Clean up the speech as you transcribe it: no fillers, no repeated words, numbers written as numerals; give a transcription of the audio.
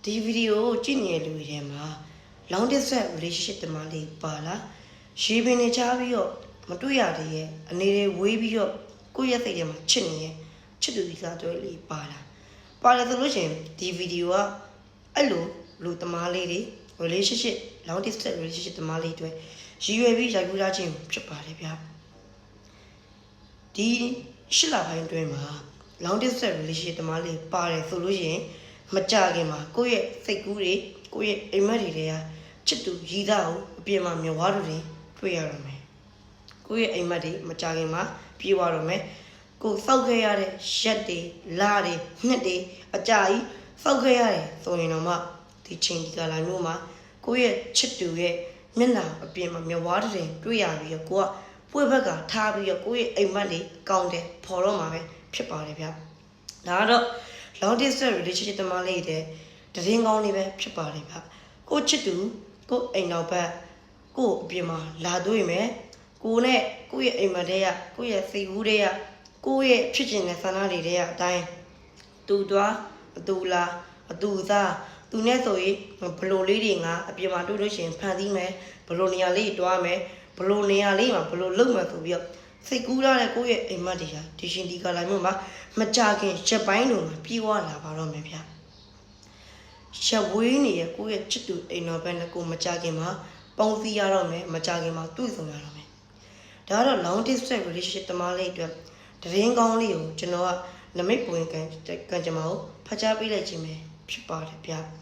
ဒီဗီဒီယိုကြည့်နေတဲ့လူတွေထဲမှာ long distance relationship တမလေးပါလားရေပင်နေချပြီးတော့မတွေ့ရသေးရဲ့အနေတွေဝေးပြီးတော့ကိုယ့်ရဲ့စိတ်ထဲမှာချစ်နေရဲ့ချစ်သူဒီစားတွဲလေးပါလားပါတယ်ဆိုလို့ရှိရင်ဒီဗီဒီယိုကအဲ့လိုလူတမလေးတွေ relationship long distance relationship တမလေးတွေရည်ရွယ်ပြီးရိုက်ကူးထားခြင်းဖြစ်ပါတယ်ဗျာဒီရှစ်လပိုင်းတွင်မှာ long distance relationship တမလေးပါတယ်ဆိုလို့ရှိရင်မကြခင်မှာကိုယ့်ရဲ့စိတ်ကူးတွေကိုယ့်ရဲ့အိမ်မက်တွေကချစ်သူရည်သားကိုအပြင်မှာမြဝါတို့တွေတွေ့ရတော့မယ်ကိုယ့်ရဲ့အိမ်မက်တွေမကြခင်မှာပြေးသွားတော့မယ်ကိုစောက်ခဲ့ရတဲ့ရက်တွေလတွေနှစ်တွေအကြာကြီးစောက်ခဲ့ရတယ်ဆိုရင်တော့မှဒီချိန်ဒီကလာမျိုးမှာကိုယ့်ရဲ့ချစ်သူရဲ့မျက်နှာအပြင်မှာမြဝါတွေတွေ့ရပြီးတော့ကိုကပွေဘက်ကထားပြီးတော့ကိုယ့်ရဲ့အိမ်မက်တွေကောင်းတယ်ဖော်တော့မှာပဲဖြစ်ပါတယ်ဗျာဒါကတော့ long distance relationship တမလေးတဲ့တရင်ကောင်းလေးပဲဖြစ်ပါတယ်ဗျကိုချစ်သူကိုအိမ်နောက်ဘက်ကိုအပြင်မှာလာတွေ့ရမယ်ကိုနဲ့ကိုရဲ့အိမ်မက်တွေကကိုရဲ့စိတ်ကူးတွေကကိုရဲ့ဖြစ်ချင်တဲ့ဆန္ဒတွေတွေကအတိုင်းသူသွားအတူလာအတူသားသူနဲ့ဆိုရင်ဘလိုလေးတွေငါအပြင်မှာတွေ့လို့ရှိရင်ဖန်သီးမယ်ဘလိုနေရာလေးတွားမယ်ဘလိုနေရာလေးမှာဘလိုလုပ်မယ်ဆိုပြီးတော့စိတ်ကူးရတဲ့ကိုရဲ့အိမ်မက်တွေကဒီရှင်ဒီကလာမျိုးမှာမကြခင်ချက်ပိုင်းလုံးမှာပြေးသွားလာပါတော့မယ်ဗျချက်ဝေးနေရကိုရဲ့ချစ်သူအိမ်တော်ဘက်နဲ့ကိုမကြခင်မှာပေါင်းစည်းရတော့မယ်မကြခင်မှာတွေ့ဆုံရတော့မယ်ဒါကတော့ long distance relationship တမလေးအတွက်တရင်ကောင်းလေးကိုကျွန်တော်ကနမိတ်ပွင့်ကန်ကြမအောင်ဖတ်ကြားပေးလိုက်ခြင်းပဲဖြစ်ပါတယ်ဗျ